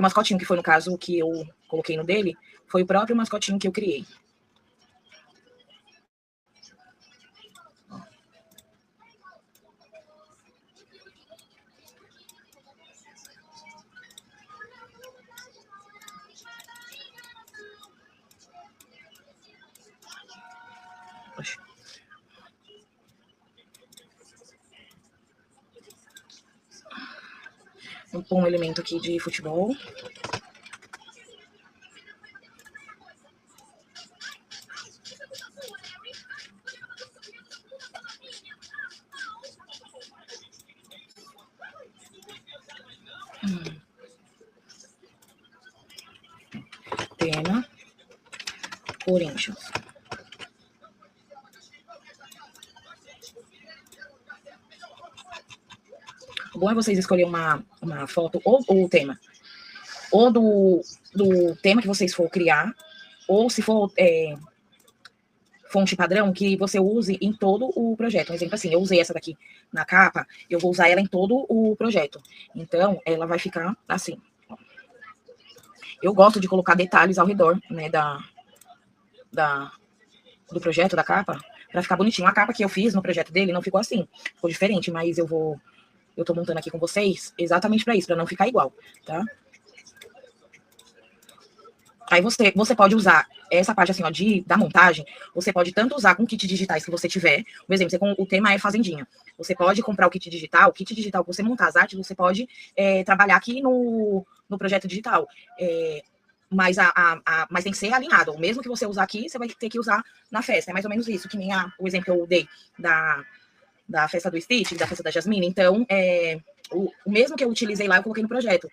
mascotinho, que foi no caso que eu coloquei no dele, foi o próprio mascotinho que eu criei. Vou pôr um elemento aqui de futebol. Tema Corinthians. O bom é vocês escolherem uma foto ou o tema, ou do tema que vocês for criar, ou se for fonte padrão, que você use em todo o projeto. Um exemplo assim, eu usei essa daqui na capa, eu vou usar ela em todo o projeto. Então, ela vai ficar assim. Eu gosto de colocar detalhes ao redor, né, do projeto, da capa, para ficar bonitinho. A capa que eu fiz no projeto dele não ficou assim, ficou diferente, mas eu tô montando aqui com vocês exatamente para isso, para não ficar igual, tá? Aí você pode usar essa parte assim, ó, da montagem, você pode tanto usar com kit digitais que você tiver, por exemplo, o tema é fazendinha, você pode comprar o kit digital que você montar as artes, você pode trabalhar aqui no projeto digital, mas tem que ser alinhado, o mesmo que você usar aqui, você vai ter que usar na festa, é mais ou menos isso, que nem o exemplo que eu dei da festa do Stitch, da festa da Jasmine. Então, o mesmo que eu utilizei lá, eu coloquei no projeto.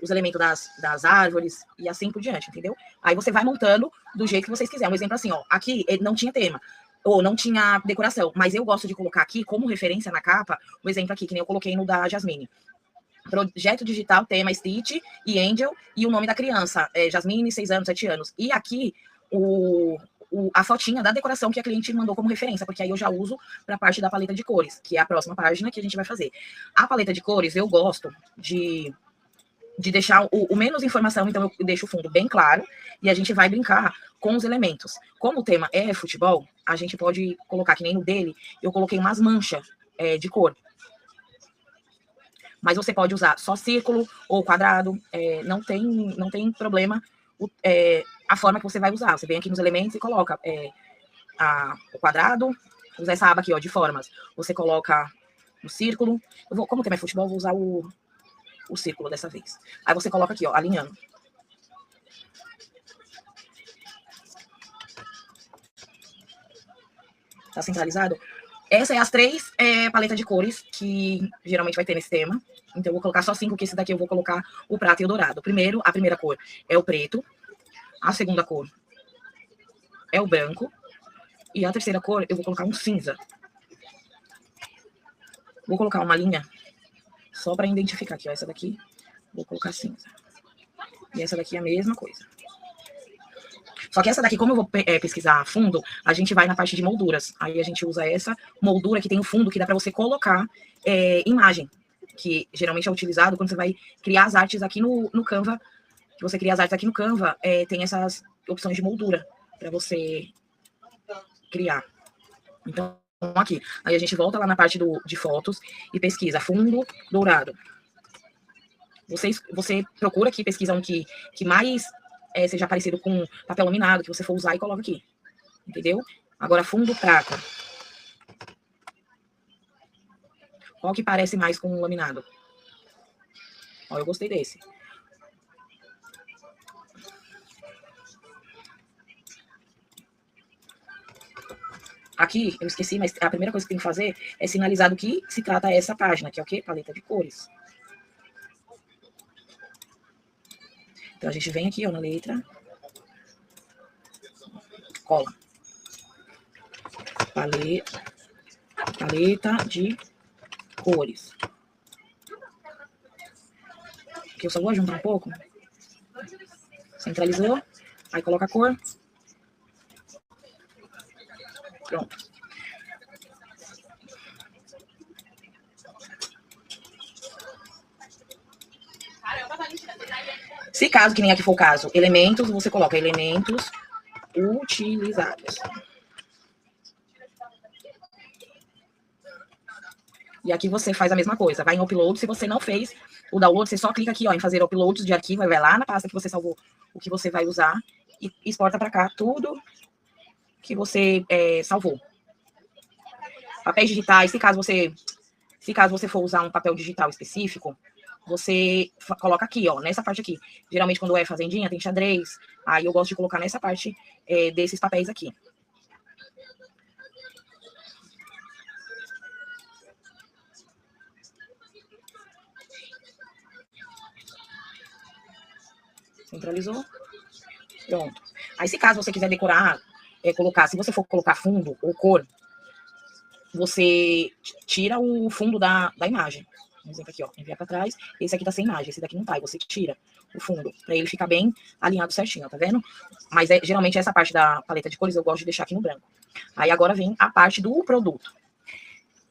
Os elementos das árvores e assim por diante, entendeu? Aí você vai montando do jeito que vocês quiserem. Um exemplo assim, ó, aqui não tinha tema, ou não tinha decoração, mas eu gosto de colocar aqui como referência na capa, o exemplo aqui, que nem eu coloquei no da Jasmine. Projeto digital, tema Stitch e Angel, e o nome da criança, Jasmine, 6 anos, 7 anos. E aqui, a fotinha da decoração que a cliente mandou como referência, porque aí eu já uso para a parte da paleta de cores, que é a próxima página que a gente vai fazer. A paleta de cores, eu gosto de deixar o menos informação, então eu deixo o fundo bem claro, e a gente vai brincar com os elementos. Como o tema é futebol, a gente pode colocar, que nem no dele, eu coloquei umas manchas de cor. Mas você pode usar só círculo ou quadrado, não tem problema a forma que você vai usar. Você vem aqui nos elementos e coloca o quadrado, usa essa aba aqui, ó, de formas. Você coloca o círculo. Como o tema é futebol, eu vou usar o círculo dessa vez. Aí você coloca aqui, ó, alinhando. Tá centralizado? Essa é as 3 paletas de cores que geralmente vai ter nesse tema. Então, eu vou colocar só 5, que esse daqui eu vou colocar o prata e o dourado. A primeira cor é o preto. A segunda cor é o branco. E a terceira cor eu vou colocar um cinza. Vou colocar uma linha só para identificar aqui, ó. Essa daqui vou colocar cinza. E essa daqui é a mesma coisa. Só que essa daqui, como eu vou pesquisar a fundo, a gente vai na parte de molduras. Aí a gente usa essa moldura que tem um fundo que dá para você colocar imagem, que geralmente é utilizado quando você vai criar as artes aqui no Canva. Que você cria as artes aqui no Canva, tem essas opções de moldura para você criar. Então, aqui. Aí a gente volta lá na parte de fotos e pesquisa fundo dourado. Você procura aqui, pesquisa um que mais seja parecido com papel laminado, que você for usar e coloca aqui. Entendeu? Agora, fundo prata. Qual que parece mais com o laminado? Ó, eu gostei desse. Aqui, eu esqueci, mas a primeira coisa que tem que fazer é sinalizar do que se trata essa página, que é o quê? Paleta de cores. Então, a gente vem aqui, ó, na letra. Cola. Paleta de cores. Aqui eu só vou juntar um pouco. Centralizou. Aí coloca a cor. Pronto. Se caso, que nem aqui for o caso, elementos, você coloca elementos utilizados. E aqui você faz a mesma coisa. Vai em upload. Se você não fez o download, você só clica aqui, ó, em fazer uploads de arquivo, vai lá na pasta que você salvou o que você vai usar e exporta para cá tudo que você salvou. Papéis digitais, se caso você for usar um papel digital específico, você coloca aqui, ó, nessa parte aqui. Geralmente, quando é fazendinha, tem xadrez. Aí eu gosto de colocar nessa parte desses papéis aqui. Centralizou. Pronto. Aí, se caso você quiser decorar, se você for colocar fundo ou cor, você tira o fundo da imagem. Vamos exemplo aqui, ó, enviar para trás. Esse aqui tá sem imagem, esse daqui não tá. E você tira o fundo para ele ficar bem alinhado certinho, tá vendo? Mas geralmente essa parte da paleta de cores eu gosto de deixar aqui no branco. Aí agora vem a parte do produto,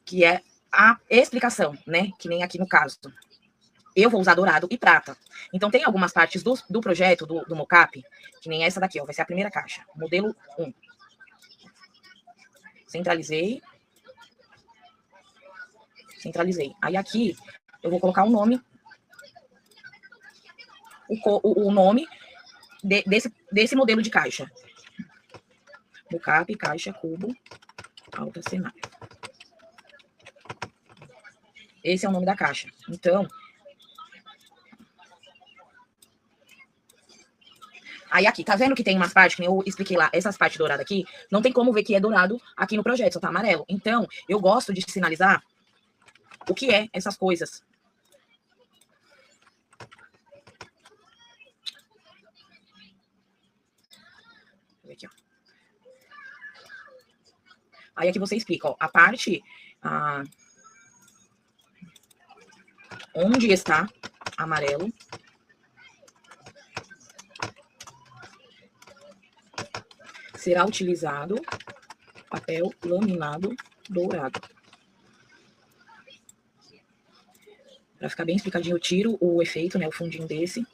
que é a explicação, né? Que nem aqui no caso. Eu vou usar dourado e prata. Então, tem algumas partes do projeto, do mockup, que nem essa daqui, ó, vai ser a primeira caixa. Modelo 1. Centralizei. Aí aqui, eu vou colocar o nome. O nome desse modelo de caixa. Mockup, caixa, cubo, alta cenário. Esse é o nome da caixa. Então, Aí aqui, tá vendo que tem umas partes, que eu expliquei lá, essas partes douradas aqui, não tem como ver que é dourado aqui no projeto, só tá amarelo. Então, eu gosto de sinalizar o que é essas coisas. Aqui, ó. Aí aqui você explica, ó, a parte onde está amarelo será utilizado papel laminado dourado. Para ficar bem explicadinho, eu tiro o efeito, né, o fundinho desse.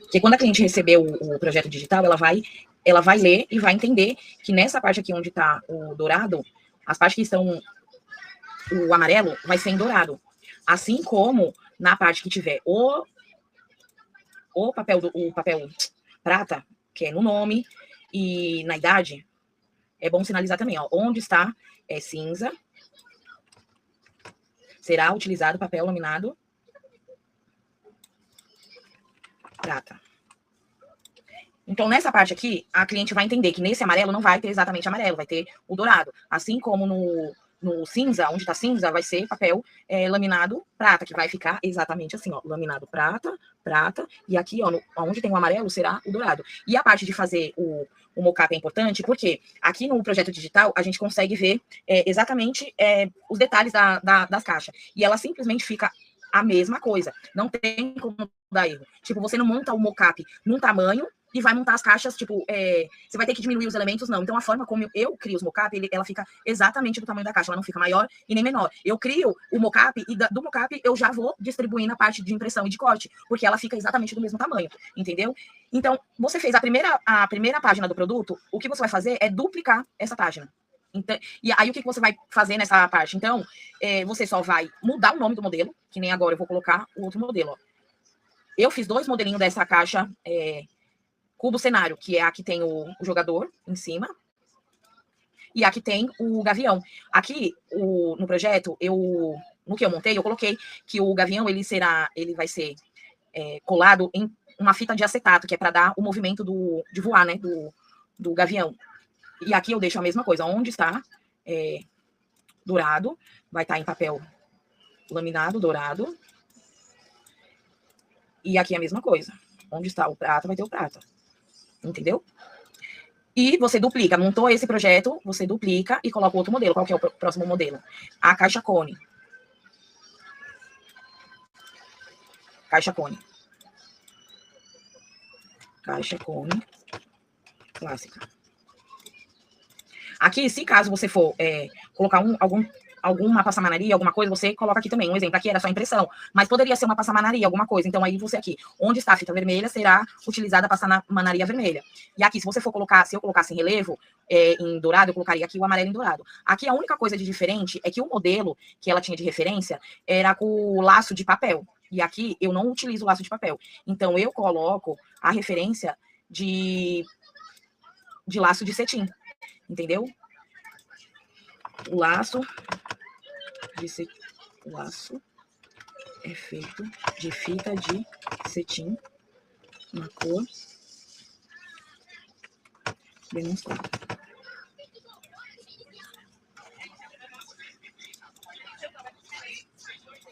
Porque quando a cliente receber o projeto digital, ela vai ler e vai entender que nessa parte aqui onde está o dourado, as partes que estão o amarelo vai ser em dourado. Assim como na parte que tiver o papel prata, que é no nome e na idade, é bom sinalizar também, ó, onde está cinza, será utilizado papel laminado prata. Então, nessa parte aqui, a cliente vai entender que nesse amarelo não vai ter exatamente amarelo, vai ter o dourado. Assim como no cinza, onde está cinza, vai ser papel laminado prata, que vai ficar exatamente assim, ó, laminado prata, prata, e aqui, ó, onde tem o amarelo, será o dourado. E a parte de fazer o mockup é importante, porque aqui no projeto digital, a gente consegue ver exatamente os detalhes das caixas. E ela simplesmente fica a mesma coisa. Não tem como dar erro. Tipo, você não monta o mockup num tamanho e vai montar as caixas, tipo, você vai ter que diminuir os elementos, não. Então, a forma como eu crio os mockup, ela fica exatamente do tamanho da caixa, ela não fica maior e nem menor. Eu crio o mockup e do mockup eu já vou distribuindo a parte de impressão e de corte, porque ela fica exatamente do mesmo tamanho, entendeu? Então, você fez a primeira página do produto, o que você vai fazer é duplicar essa página. Então, e aí, o que você vai fazer nessa parte? Então, você só vai mudar o nome do modelo, que nem agora eu vou colocar o outro modelo, ó. Eu fiz 2 modelinhos dessa caixa cubo cenário, que é a que tem o jogador em cima, e a que tem o gavião. Aqui, no projeto, no que eu montei, eu coloquei que o gavião, ele vai ser colado em uma fita de acetato, que é para dar o movimento de voar, né, do gavião. E aqui eu deixo a mesma coisa, onde está dourado, vai estar em papel laminado, dourado, e aqui a mesma coisa, onde está o prata, vai ter o prata. Entendeu? E você duplica, montou esse projeto, você duplica e coloca outro modelo. Qual que é o próximo modelo? A caixa cone. Caixa cone. Caixa cone clássica. Aqui, se caso você for colocar alguma passamanaria, alguma coisa, você coloca aqui também. Um exemplo, aqui era só impressão, mas poderia ser uma passamanaria, alguma coisa. Então, aí você aqui, onde está a fita vermelha, será utilizada a passamanaria vermelha. E aqui, se você for colocar, se eu colocasse em relevo, em dourado, eu colocaria aqui o amarelo em dourado. Aqui, a única coisa de diferente é que o modelo que ela tinha de referência era com o laço de papel. E aqui, eu não utilizo o laço de papel. Então, eu coloco a referência de laço de cetim. Entendeu? O laço é feito de fita de cetim na cor demonstrada.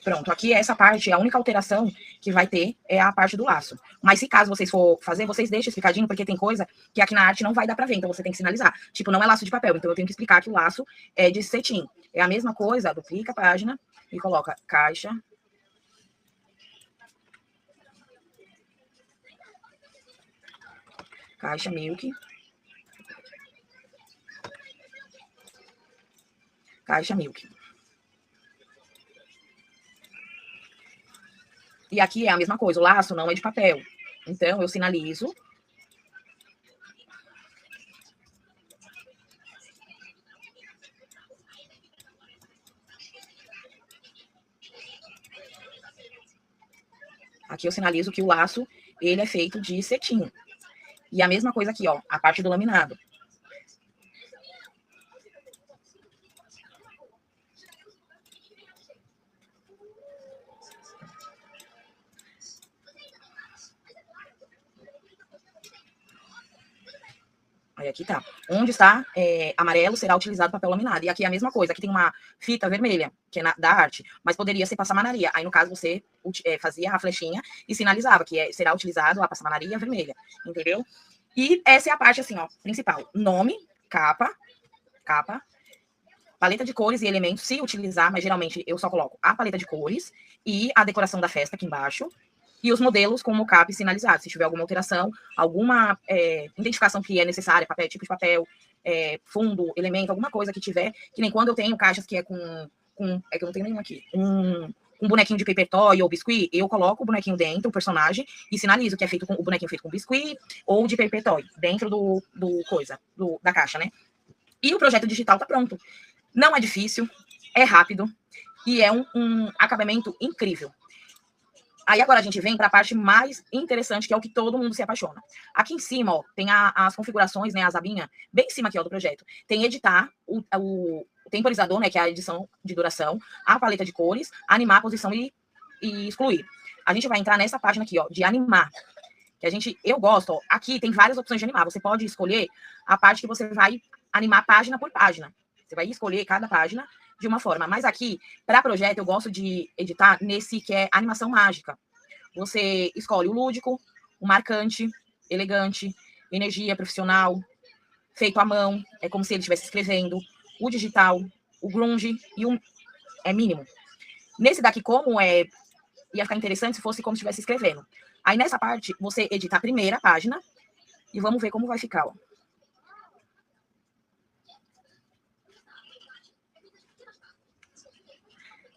Pronto, aqui essa parte, a única alteração que vai ter é a parte do laço. Mas se caso vocês for fazer, vocês deixem explicadinho, porque tem coisa que aqui na arte não vai dar pra ver, então você tem que sinalizar. Tipo, não é laço de papel, então eu tenho que explicar que o laço é de cetim. É a mesma coisa, duplica a página e coloca caixa. Caixa Milk. Caixa Milk. E aqui é a mesma coisa, o laço não é de papel. Então, eu sinalizo. Aqui eu sinalizo que o laço ele é feito de cetim. E a mesma coisa aqui, ó, a parte do laminado. Aí aqui tá. Onde está amarelo será utilizado papel laminado. E aqui é a mesma coisa. Aqui tem uma fita vermelha, que é da arte, mas poderia ser passamanaria. Aí, no caso, você fazia a flechinha e sinalizava que será utilizado a passamanaria vermelha. Entendeu? E essa é a parte, assim, ó, principal. Nome, capa, paleta de cores e elementos, se utilizar, mas geralmente eu só coloco a paleta de cores e a decoração da festa aqui embaixo. E os modelos com mockup sinalizado. Se tiver alguma alteração, alguma identificação que é necessária, papel, tipo de papel, fundo, elemento, alguma coisa que tiver, que nem quando eu tenho caixas que é com é que eu não tenho nenhum aqui, um bonequinho de paper toy ou biscuit, eu coloco o bonequinho dentro, o personagem, e sinalizo que é feito com o bonequinho feito com biscuit ou de paper toy, dentro da caixa, né? E o projeto digital tá pronto. Não é difícil, é rápido e é um acabamento incrível. Aí agora a gente vem para a parte mais interessante, que é o que todo mundo se apaixona. Aqui em cima, ó, tem as configurações, né, as abinhas, bem em cima aqui, ó, do projeto. Tem editar, o temporizador, né, que é a edição de duração, a paleta de cores, animar, posição e excluir. A gente vai entrar nessa página aqui, ó, de animar. Que eu gosto, ó, aqui tem várias opções de animar. Você pode escolher a parte que você vai animar página por página. Você vai escolher cada página de uma forma. Mas aqui, para projeto, eu gosto de editar nesse que é animação mágica. Você escolhe o lúdico, o marcante, elegante, energia profissional, feito à mão, é como se ele estivesse escrevendo, o digital, o grunge e o mínimo. Nesse daqui, ia ficar interessante se fosse como se estivesse escrevendo. Aí nessa parte, você edita a primeira página e vamos ver como vai ficar, ó.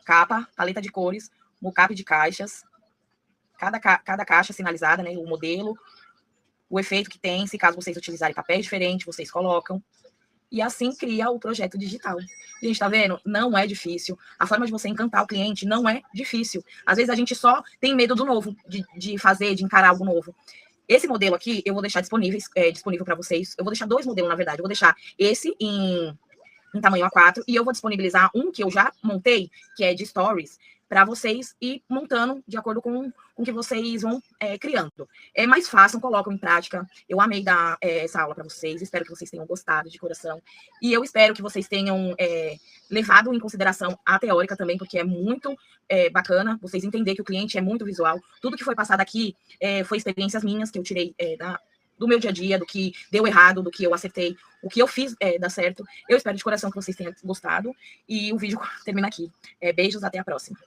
Capa, paleta de cores, mockup de caixas, cada caixa sinalizada, né, o modelo, o efeito que tem, se caso vocês utilizarem papéis diferentes, vocês colocam. E assim cria o projeto digital. Gente, tá vendo? Não é difícil. A forma de você encantar o cliente não é difícil. Às vezes a gente só tem medo do novo, de fazer, de encarar algo novo. Esse modelo aqui, eu vou deixar disponível para vocês. Eu vou deixar 2 modelos, na verdade. Eu vou deixar esse em tamanho A4, e eu vou disponibilizar um que eu já montei, que é de stories, para vocês ir montando de acordo com o que vocês vão criando. É mais fácil, colocam em prática. Eu amei dar essa aula para vocês, espero que vocês tenham gostado de coração. E eu espero que vocês tenham levado em consideração a teórica também, porque é muito bacana vocês entenderem que o cliente é muito visual. Tudo que foi passado aqui foi experiências minhas que eu tirei do meu dia a dia, do que deu errado, do que eu acertei, o que eu fiz dar certo. Eu espero de coração que vocês tenham gostado. E o vídeo termina aqui. Beijos, até a próxima.